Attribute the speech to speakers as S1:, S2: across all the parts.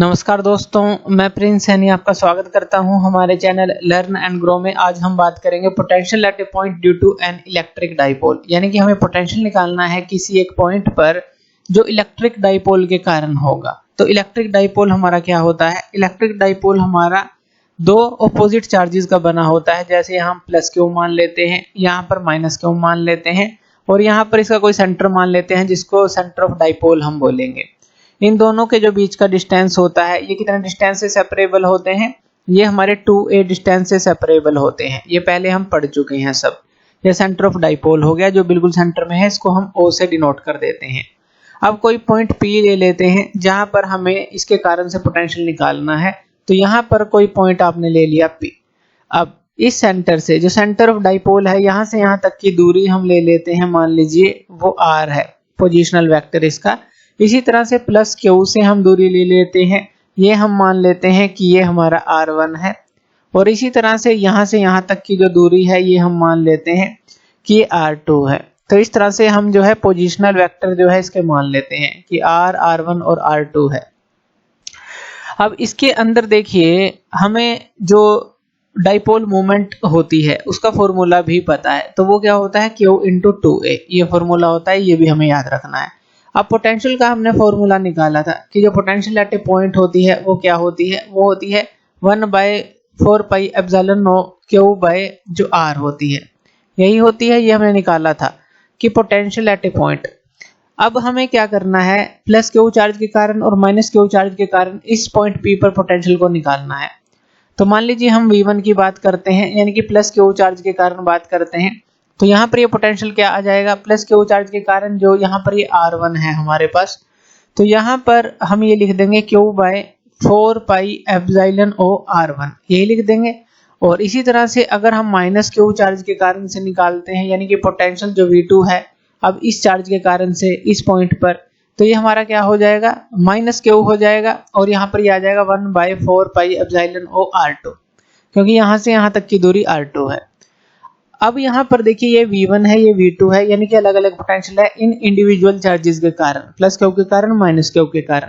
S1: नमस्कार दोस्तों, मैं प्रिंस सैनी आपका स्वागत करता हूं हमारे चैनल लर्न एंड ग्रो में। आज हम बात करेंगे potential at a point due to an electric dipole, यानी कि हमें पोटेंशियल निकालना है किसी एक पॉइंट पर जो इलेक्ट्रिक डाइपोल के कारण होगा। तो इलेक्ट्रिक डाइपोल हमारा क्या होता है? इलेक्ट्रिक डाइपोल हमारा दो ऑपोजिट चार्जेस का बना होता है। जैसे यहाँ प्लस क्यू मान लेते हैं, यहाँ पर माइनस क्यू मान लेते हैं और यहाँ पर इसका कोई सेंटर मान लेते हैं जिसको सेंटर ऑफ डाइपोल हम बोलेंगे। इन दोनों के जो बीच का डिस्टेंस होता है, ये कितने डिस्टेंस से सेपरेबल होते हैं? ये हमारे 2a डिस्टेंस से सेपरेबल होते हैं। ये पहले हम पढ़ चुके हैं सब। ये सेंटर ऑफ डाइपोल हो गया, जो बिल्कुल सेंटर में है, इसको हम O से डिनोट कर देते हैं। अब कोई पॉइंट P ले लेते हैं जहां पर हमें इसके कारण से पोटेंशियल निकालना है। तो यहाँ पर कोई पॉइंट आपने ले लिया P। अब इस सेंटर से, जो सेंटर ऑफ डाइपोल है, यहाँ से यहाँ तक की दूरी हम ले लेते हैं, मान लीजिए वो R है, पोजिशनल वेक्टर इसका। इसी तरह से प्लस क्यू से हम दूरी ले लेते हैं, ये हम मान लेते हैं कि ये हमारा R1 है। और इसी तरह से यहाँ तक की जो दूरी है, ये हम मान लेते हैं कि ये R2 है। तो इस तरह से हम जो है पोजिशनल वेक्टर जो है इसके मान लेते हैं कि R, R1 और R2 है। अब इसके अंदर देखिए, हमें जो डाइपोल मोमेंट होती है उसका फॉर्मूला भी पता है। तो वो क्या होता है? Q × 2a, ये फॉर्मूला होता है, ये भी हमें याद रखना है। अब पोटेंशियल का हमने फॉर्मूला निकाला था कि जो पोटेंशियल एट ए पॉइंट होती है वो क्या होती है? वो होती है 1/4 pi epsilon naught Q by जो R होती है, यही होती है। ये हमने निकाला था कि पोटेंशियल एट ए पॉइंट। अब हमें क्या करना है? प्लस क्यू चार्ज के कारण और माइनस क्यू चार्ज के कारण इस पॉइंट P पर पोटेंशियल को निकालना है। तो मान लीजिए हम V1 की बात करते हैं, यानी कि प्लस क्यू चार्ज के कारण बात करते हैं। तो यहाँ पर ये पोटेंशियल क्या आ जाएगा? प्लस क्यू चार्ज के कारण जो यहाँ पर ये R1 है हमारे पास, तो यहाँ पर हम ये लिख देंगे Q/4 pi epsilon O R1, यही लिख देंगे। और इसी तरह से अगर हम माइनस क्यू चार्ज के कारण से निकालते हैं, यानी कि पोटेंशियल जो V2 है अब इस चार्ज के कारण से इस पॉइंट पर, तो ये हमारा क्या हो जाएगा? माइनस क्यू हो जाएगा। और यहाँ पर ये आ जाएगा 1/4 पाई एप्सिलॉन O R2, क्योंकि यहाँ से यहाँ तक की दूरी R2 है। अब यहाँ पर देखिए, ये V1 है, ये V2 है, यानी कि अलग अलग पोटेंशियल है इन इंडिविजुअल चार्जेस के कारण, प्लस क्यू के कारण, माइनस क्यू के कारण।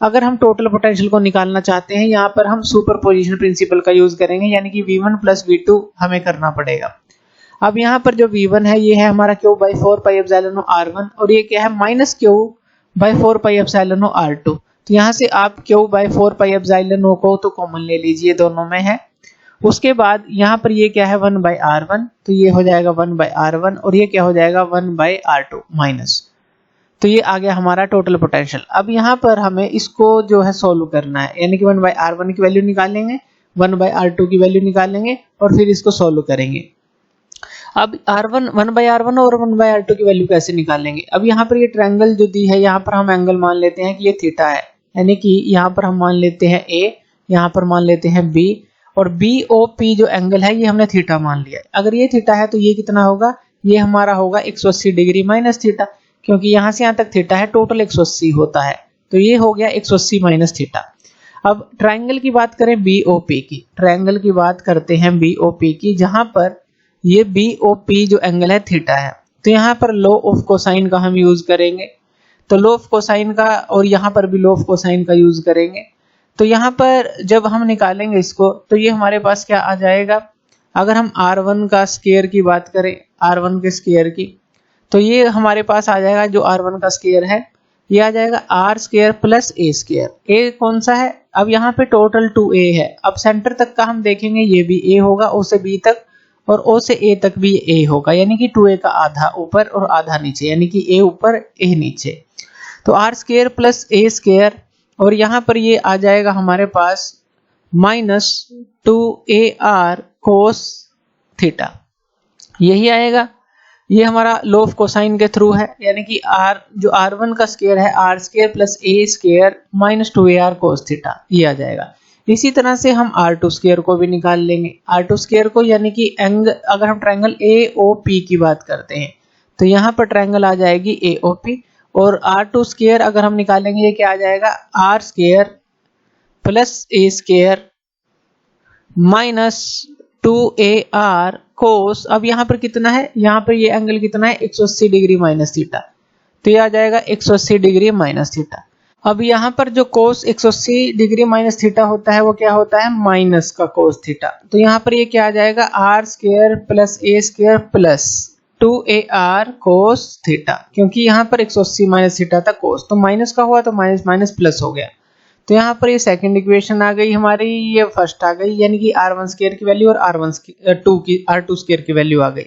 S1: अगर हम टोटल पोटेंशियल को निकालना चाहते हैं, यहाँ पर हम सुपरपोजिशन प्रिंसिपल का यूज करेंगे, यानी कि V1 + V2 हमें करना पड़ेगा। अब यहाँ पर जो V1 है, ये है हमारा Q/4 पाई एप्सिलॉन R1, और ये क्या है? Minus Q/4 pi epsilon R2। तो यहाँ से आप Q/4 पाई एप्सिलॉन को तो कॉमन ले लीजिए, दोनों में है। उसके बाद यहाँ पर ये क्या है? 1/R1, तो ये हो जाएगा 1/R1, और ये क्या हो जाएगा? 1/R2 minus. तो ये आ गया हमारा टोटल पोटेंशियल। अब यहाँ पर हमें इसको जो है सोल्व करना है, यानी कि 1/R1 की वैल्यू निकालेंगे, 1/R2 की वैल्यू निकालेंगे और फिर इसको सोल्व करेंगे। अब 1/R1 और 1/R2 की वैल्यू कैसे निकालेंगे? अब यहाँ पर ये ट्रायंगल जो दी है, यहाँ पर हम एंगल मान लेते हैं कि ये थीटा है, यानी कि यहाँ पर हम मान लेते हैं A, यहाँ पर मान लेते हैं B, और BOP जो एंगल है ये हमने थीटा मान लिया है। अगर ये थीटा है तो ये कितना होगा? ये हमारा होगा 180 डिग्री माइनस थीटा, क्योंकि यहाँ से यहाँ तक थीटा है, टोटल 180 होता है, तो ये हो गया 180 माइनस थीटा। अब ट्रायंगल की बात करें BOP की, ट्रायंगल की बात करते हैं BOP की, जहां पर ये BOP जो एंगल है थीटा है। तो यहाँ पर लॉ ऑफ कोसाइन का हम यूज करेंगे, तो लॉ ऑफ कोसाइन का, और यहाँ पर भी लॉ ऑफ कोसाइन का यूज करेंगे। तो यहाँ पर जब हम निकालेंगे इसको, तो ये हमारे पास क्या आ जाएगा? अगर हम R1 का स्क्वायर की बात करें, R1 के स्क्वायर की, तो ये हमारे पास आ जाएगा, जो R1 का स्क्वायर है ये आ जाएगा R² + A²। A कौन सा है? अब यहाँ पे टोटल 2A है। अब सेंटर तक का हम देखेंगे, ये भी A होगा, O से B तक, और O से A तक भी A होगा, यानी कि 2A का आधा ऊपर और आधा नीचे, यानी कि A ऊपर A नीचे। तो R² + A², और यहाँ पर ये आ जाएगा हमारे पास -2AR cos थीटा, यही आएगा। ये हमारा लॉ ऑफ कोसाइन के थ्रू है, यानी कि जो R1 का स्क्वायर है, R² + A² -2AR cos theta, ये आ जाएगा। इसी तरह से हम R2² को भी निकाल लेंगे। R2² को, यानी कि अगर हम ट्रायंगल AOP की बात करते हैं, तो यहाँ पर ट्रायंगल आ जाएगी AOP, और R2² अगर हम निकालेंगे, ये क्या आ जाएगा? R² + A² -2AR cos। अब यहाँ पर कितना है? यहाँ पर ये एंगल कितना है? 180 डिग्री माइनस थीटा, तो ये आ जाएगा 180 डिग्री माइनस थीटा। अब यहाँ पर जो कोस 180 डिग्री माइनस थीटा होता है वो क्या होता है, माइनस का कोस थीटा। तो यहाँ पर ये क्या आ जाएगा, R square plus A square plus 2ar cos theta, क्योंकि यहाँ पर 180 माइनस थीटा था कोस, तो माइनस का हुआ तो माइनस माइनस प्लस हो गया। तो यहाँ पर ये सेकंड इक्वेशन आ गई हमारी, ये फर्स्ट आ गई, यानी कि r1 स्क्वायर की वैल्यू और r2 स्क्वायर की वैल्यू आ गई।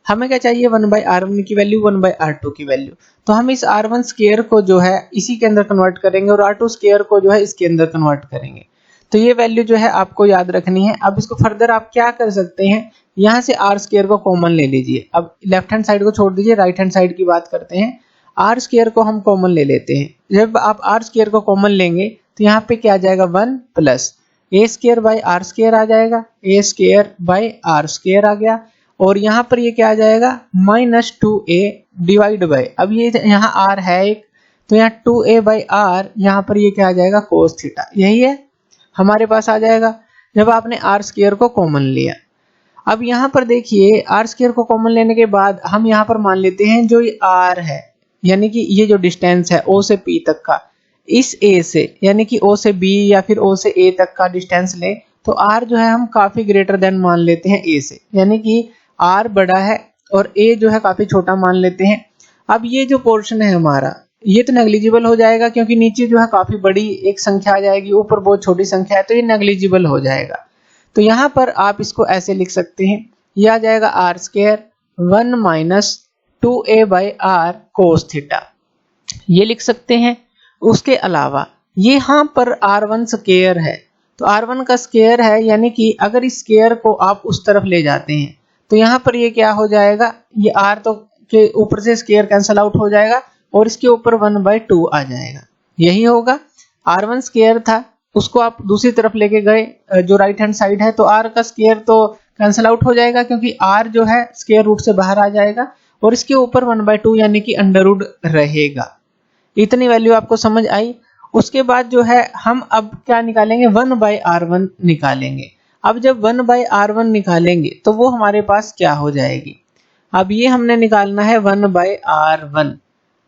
S1: हमें क्या चाहिए, 1/r1 की वैल्यू 1/r2 की वैल्यू। तो हम इस r1 स्क्वायर को जो है इसी के अंदर कन्वर्ट करेंगे और r2 स्क्वायर को जो है इसके अंदर कन्वर्ट करेंगे। तो ये वैल्यू जो है आपको याद रखनी है। अब इसको फर्दर आप क्या कर सकते हैं, यहाँ से r स्क्वायर को कॉमन ले लीजिए। अब लेफ्ट हैंड साइड को छोड़ दीजिए, राइट हैंड साइड की बात करते हैं। r स्क्वायर को हम कॉमन ले लेते हैं। जब आप r स्क्वायर को कॉमन लेंगे तो यहाँ पे क्या आ जाएगा, 1 plus a square by r square आ जाएगा, a square by r square आ गया। और यहाँ पर ये क्या आ जाएगा, माइनस 2a डिवाइड बाई, अब ये यहाँ r है एक, तो यहाँ 2a बाई r, यहाँ पर ये क्या आ जाएगा, कोस थीटा। यही है हमारे पास आ जाएगा जब आपने r स्क्वायर को कॉमन लिया। अब यहाँ पर देखिए r स्क्वायर को कॉमन लेने के बाद हम यहाँ पर मान लेते हैं जो ये r है, यानी कि ये जो डिस्टेंस है o से p तक का, इस a से यानी कि o से b या फिर o से a तक का डिस्टेंस ले तो r जो है हम काफी ग्रेटर देन मान लेते हैं a से, यानी कि r बड़ा है और a जो है काफी छोटा मान लेते हैं। अब ये जो पोर्शन है हमारा ये तो नेग्लिजिबल हो जाएगा, क्योंकि नीचे जो है काफी बड़ी एक संख्या आ जाएगी, ऊपर बहुत छोटी संख्या है, तो ये नेग्लिजिबल हो जाएगा। तो यहाँ पर आप इसको ऐसे लिख सकते हैं, ये आ जाएगा r square 1 minus 2a by r cos theta, ये लिख सकते हैं। उसके अलावा ये यहाँ पर r1 स्क्वायर है, तो r1 का स्क्वायर है, यानी कि अगर इस स्क्वायर को आप उस तरफ ले जाते हैं तो यहाँ पर ये क्या हो जाएगा, ये r तो के ऊपर से स्क्वायर कैंसिल आउट हो जाएगा और इसके ऊपर 1/2 आ जाएगा। यही होगा, r1 स्क्वायर था उसको आप दूसरी तरफ लेके गए जो राइट हैंड साइड है, तो r का स्क्वायर तो कैंसिल आउट हो जाएगा क्योंकि r जो है स्क्वायर रूट से बाहर आ जाएगा और इसके ऊपर 1/2 यानी कि अंडर रूट रहेगा। इतनी वैल्यू आपको समझ आई। उसके बाद जो है हम अब क्या निकालेंगे, 1/r1 निकालेंगे। अब जब 1/r1 निकालेंगे तो वो हमारे पास क्या हो जाएगी, अब ये हमने निकालना है 1/r1,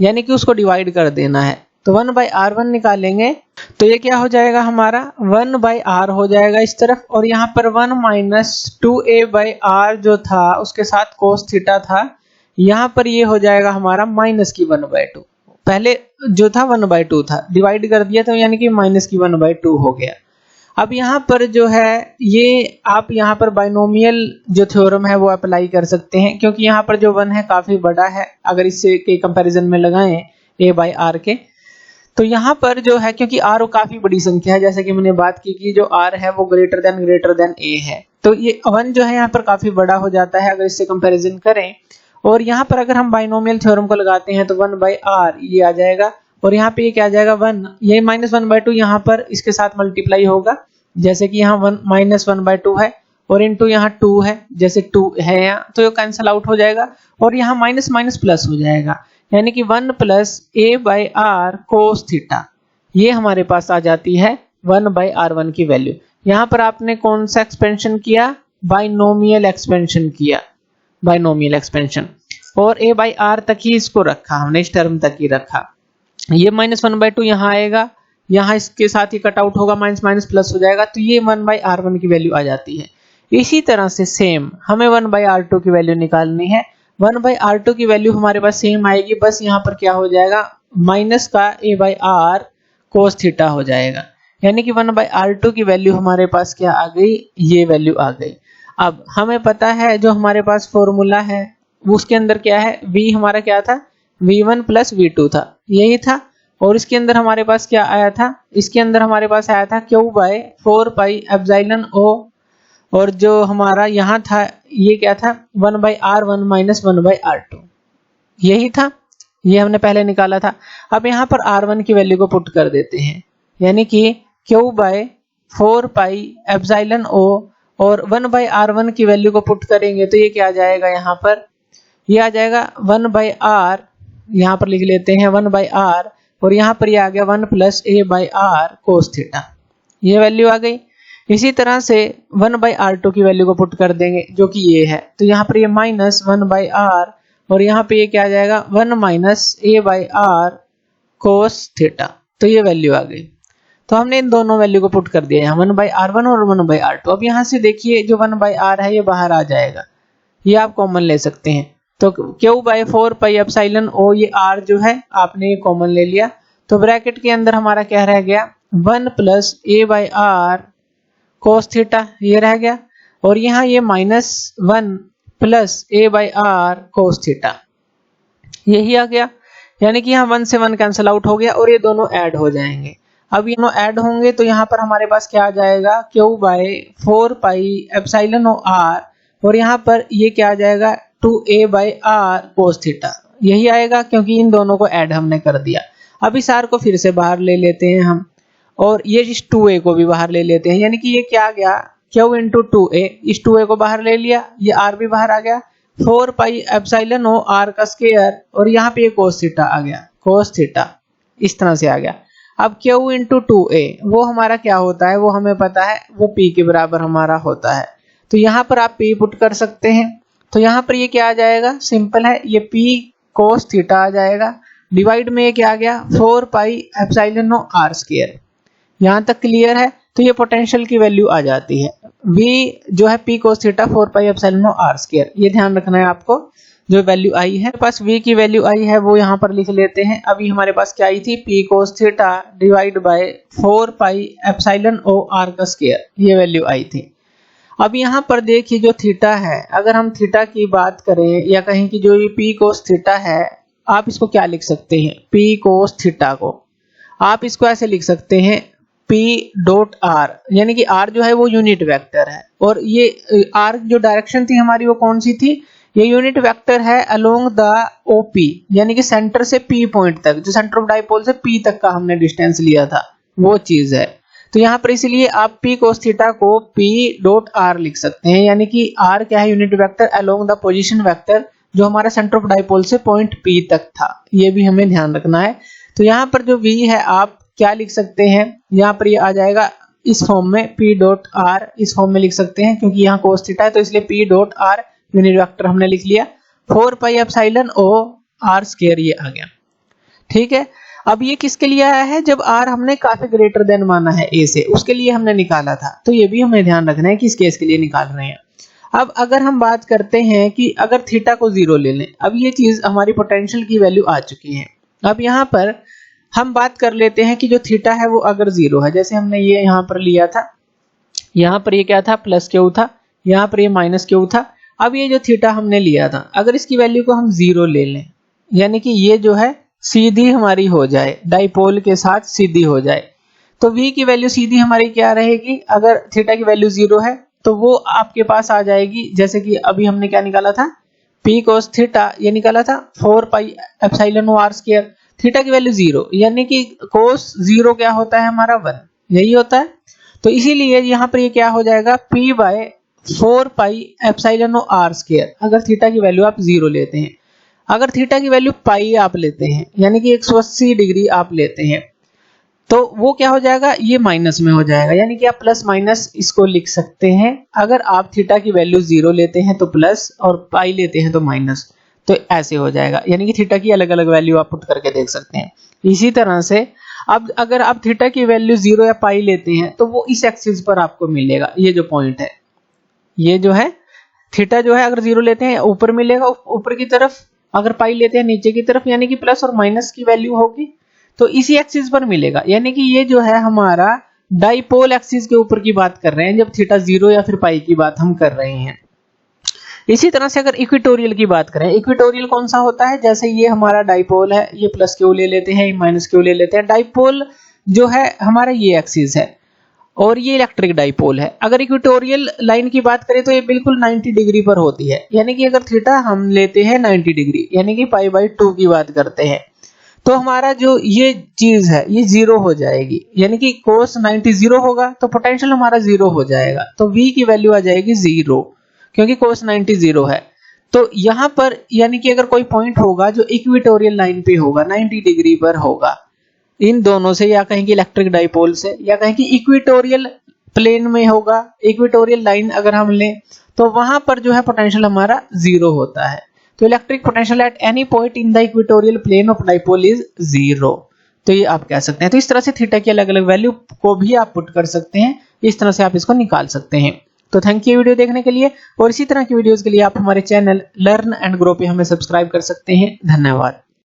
S1: यानी कि उसको डिवाइड कर देना है। तो 1/r1 निकालेंगे तो ये क्या हो जाएगा, हमारा 1/r हो जाएगा इस तरफ, और यहाँ पर 1 माइनस 2a/r जो था उसके साथ कोस थीटा था, यहाँ पर ये हो जाएगा हमारा माइनस की 1/2। पहले जो था 1/2 था, डिवाइड कर दिया तो यानी कि माइनस की 1/2 हो गया। अब यहाँ पर जो है ये आप यहाँ पर बाइनोमियल जो थ्योरम है वो अप्लाई कर सकते हैं, क्योंकि यहाँ पर जो 1 है काफी बड़ा है अगर इससे के कंपैरिजन में लगाएं a/r के। तो यहाँ पर जो है क्योंकि r काफी बड़ी संख्या है, जैसे कि मैंने बात की कि जो r है वो ग्रेटर देन a है, तो ये 1 जो है यहाँ पर काफी बड़ा हो जाता है अगर इससे कंपैरिजन करें। और यहाँ पर अगर हम बाइनोमियल थ्योरम को लगाते हैं तो 1/r ये आ जाएगा और यहाँ पे ये क्या आ जाएगा 1, ये माइनस 1/2 यहाँ पर इसके साथ मल्टीप्लाई होगा, जैसे कि यहाँ 1 माइनस 1/2 है और इनटू यहाँ 2 है, जैसे 2 है यहाँ, तो ये कैंसिल आउट हो जाएगा और यहाँ माइनस माइनस प्लस हो जाएगा, यानी कि 1 प्लस a/r कोस थीटा, ये हमारे पास आ जाती है 1/r1 की वैल्यू। यहाँ पर आपने कौन सा एक्सपेंशन किया, बाइनोमियल एक्सपेंशन किया, बाइनोमियल एक्सपेंशन, और a/r तक ही इसको रखा हमने, इस टर्म तक ही रखा। ये माइनस 1/2 यहाँ आएगा, यहाँ इसके साथ ही कट आउट होगा, माइनस माइनस प्लस हो जाएगा, तो ये 1/r1 की वैल्यू आ जाती है। इसी तरह से सेम हमें 1/r2 की वैल्यू निकालनी है। 1/r2 की वैल्यू हमारे पास सेम आएगी, बस यहाँ पर क्या हो जाएगा, माइनस का a/r कोस थीटा हो जाएगा, यानी कि 1/r2 की वैल्यू हमारे पास क्या आ गई, ये वैल्यू आ गई। अब हमें पता है जो हमारे पास फॉर्मूला है उसके अंदर क्या है, v हमारा क्या था, v1 प्लस v2 था, यही था। और इसके अंदर हमारे पास क्या आया था, इसके अंदर हमारे पास आया था q/4πε0, और जो हमारा यहाँ था ये क्या था, 1/r1 माइनस 1/r2, यही था, ये हमने पहले निकाला था। अब यहाँ पर r1 की वैल्यू को पुट कर देते हैं, यानी कि q/4πε0 और 1/r1 की वैल्यू को पुट करेंगे तो ये क्या आ जाएगा, यहाँ पर ये आ जाएगा 1/r, यहाँ पर लिख लेते हैं 1/r, और यहाँ पर ये आ गया 1 प्लस a/r कोस थीटा, ये वैल्यू आ गई। इसी तरह से 1/r2 की वैल्यू को पुट कर देंगे जो कि ये है, तो यहाँ पर ये माइनस 1/r और यहाँ पे ये क्या आ जाएगा 1 माइनस a/r कोस थीटा, तो ये वैल्यू आ गई। तो हमने इन दोनों वैल्यू को पुट कर दिया यहाँ 1/r1 और 1/r2। अब यहाँ से देखिए जो 1/r है ये बाहर आ जाएगा, ये आप कॉमन ले सकते हैं। तो q/4πε ये r जो है आपने ये कॉमन ले लिया, तो ब्रैकेट के अंदर हमारा क्या रह गया 1 + a/r cos थीटा ये रह गया, और यहाँ ये -1 + a/r cos थीटा यही आ गया। यानी कि यहाँ 1 से 1 कैंसिल आउट हो गया और ये दोनों ऐड हो जाएंगे। अब ये दोनों ऐड होंगे तो यहाँ पर हमारे पास क्या आ जाएगा q/4πε और यहाँ पर ये क्या आ जाएगा 2a/r cos थीटा यही आएगा, क्योंकि इन दोनों को ऐड हमने कर दिया। अब इस r को फिर से बाहर ले लेते हैं हम, और ये इस 2a को भी बाहर ले लेते हैं। यानी कि ये क्या आ गया q × 2a, इस 2a को बाहर ले लिया, ये r भी बाहर आ गया, 4πε r का स्क्वायर, और यहाँ पे ये cos थीटा आ गया, cos थीटा इस तरह से आ गया। अब q × 2a वो हमारा क्या होता है वो हमें पता है, वो p के बराबर हमारा होता है। तो यहाँ पर आप p पुट कर सकते हैं। तो यहाँ पर ये क्या आ जाएगा, सिंपल है, ये p cos थीटा आ जाएगा, डिवाइड में ये क्या आ गया 4πε r²। यहाँ तक क्लियर है। तो ये पोटेंशियल की वैल्यू आ जाती है, v जो है p cos थीटा 4πε r²। ये ध्यान रखना है आपको, जो वैल्यू आई है पास v की वैल्यू आई है वो यहाँ पर लिख लेते हैं। अभी हमारे पास क्या आई थी p cos theta divide by 4πε r², ये वैल्यू आई थी। अब यहाँ पर देखिए जो थीटा है, अगर हम थीटा की बात करें या कहें कि जो ये p cos थीटा है, आप इसको क्या लिख सकते हैं, p cos थीटा को आप इसको ऐसे लिख सकते हैं p.r, यानी कि r जो है वो यूनिट वेक्टर है, और ये r जो डायरेक्शन थी हमारी वो कौन सी थी, ये यूनिट वेक्टर है अलोंग द OP, यानी कि सेंटर से P पॉइंट तक, जो सेंटर ऑफ डाइपोल से P तक का हमने डिस्टेंस लिया था वो चीज है। तो यहाँ पर इसलिए आप p cos थीटा को p.r लिख सकते हैं, यानी कि r क्या है unit vector along the position vector जो हमारा सेंटर ऑफ डाइपोल से पॉइंट P तक था, ये भी हमें ध्यान रखना है। तो यहाँ पर जो v है आप क्या लिख सकते हैं, यहाँ पर ये आ जाएगा इस फॉर्म में p.r, इस फॉर्म में लिख सकते हैं, क्योंकि यहाँ cos थीटा है तो इसलिए p.r यूनिट वेक्टर हमने लिख लिया, 4πε r² ये आ गया। ठीक है। अब ये किसके लिए आया है, जब r हमने काफी ग्रेटर देन माना है a से, उसके लिए हमने निकाला था। तो ये भी हमें ध्यान रखना है कि इस केस के लिए निकाल रहे हैं। अब अगर हम बात करते हैं कि अगर थीटा को 0 ले लें, अब ये चीज हमारी पोटेंशियल की वैल्यू आ चुकी है। अब यहाँ पर हम बात कर लेते हैं कि जो थीटा है वो अगर 0 है, जैसे हमने ये यहाँ पर लिया था, यहाँ पर ये क्या था +q था, यहाँ पर ये -q था। अब ये जो थीटा हमने लिया था, अगर इसकी वैल्यू को हम 0 ले लें, यानी कि ये जो है सीधी हमारी हो जाए, डाइपोल के साथ सीधी हो जाए, तो v की वैल्यू सीधी हमारी क्या रहेगी, अगर थीटा की वैल्यू 0 है तो वो आपके पास आ जाएगी, जैसे कि अभी हमने क्या निकाला था p cos थीटा, ये निकाला था 4πε r², थीटा की वैल्यू 0, यानी कि cos 0 क्या होता है हमारा 1, यही होता है। तो इसीलिए यहाँ पर ये क्या हो जाएगा p/4πε r², अगर थीटा की वैल्यू आप 0 लेते हैं। अगर थीटा की वैल्यू पाई आप लेते हैं, यानी कि 180 डिग्री आप लेते हैं, तो वो क्या हो जाएगा, ये माइनस में हो जाएगा, यानी कि आप प्लस माइनस इसको लिख सकते हैं। अगर आप थीटा की वैल्यू 0 लेते हैं तो प्लस, और पाई लेते हैं तो माइनस, तो ऐसे हो जाएगा। यानी कि थीटा की अलग अलग वैल्यू आप पुट करके देख सकते हैं। इसी तरह से अब अगर आप थीटा की वैल्यू 0 या पाई लेते हैं तो वो इस एक्सिस पर आपको मिलेगा, ये जो पॉइंट है, ये जो है थीटा जो है अगर 0 लेते हैं ऊपर मिलेगा, ऊपर की तरफ, अगर पाई लेते हैं नीचे की तरफ, यानी कि प्लस और माइनस की वैल्यू होगी तो इसी एक्सिस पर मिलेगा। यानी कि ये जो है हमारा डाइपोल एक्सिस के ऊपर की बात कर रहे हैं, जब थीटा 0 या फिर पाई की बात हम कर रहे हैं। इसी तरह से अगर इक्वेटोरियल की बात करें, इक्वेटोरियल कौन सा होता है, जैसे ये हमारा डाइपोल है, ये +q ले लेते हैं, ये -q ले लेते हैं। डाइपोल जो है हमारा ये एक्सिस है और ये इलेक्ट्रिक डाइपोल है। अगर इक्वेटोरियल लाइन की बात करें तो ये बिल्कुल 90 डिग्री पर होती है, यानी कि अगर थीटा हम लेते हैं 90 डिग्री, यानी कि π/2 की बात करते हैं, तो हमारा जो ये चीज है ये 0 हो जाएगी, यानी कि cos 90 0 होगा तो पोटेंशियल हमारा 0 हो जाएगा। तो v की वैल्यू आ जाएगी 0, क्योंकि cos 90 0 है। तो यहाँ पर यानी कि अगर कोई पॉइंट होगा जो इक्वेटोरियल लाइन पे होगा, 90 डिग्री पर होगा, इन दोनों से, या कहें कि इलेक्ट्रिक डाइपोल से, या कहें कि इक्वेटोरियल प्लेन में होगा, इक्वेटोरियल लाइन अगर हम लें, तो वहां पर जो है पोटेंशियल हमारा 0 होता है। तो electric potential at any point in the equatorial plane of dipole is 0। तो ये आप कह सकते हैं। तो इस तरह से थीटा की अलग अलग वैल्यू को भी आप पुट कर सकते हैं, इस तरह से आप इसको निकाल सकते हैं। तो थैंक यू वीडियो देखने के लिए, और इसी तरह की वीडियोस के लिए आप हमारे चैनल लर्न एंड ग्रो पे हमें सब्सक्राइब कर सकते हैं। धन्यवाद।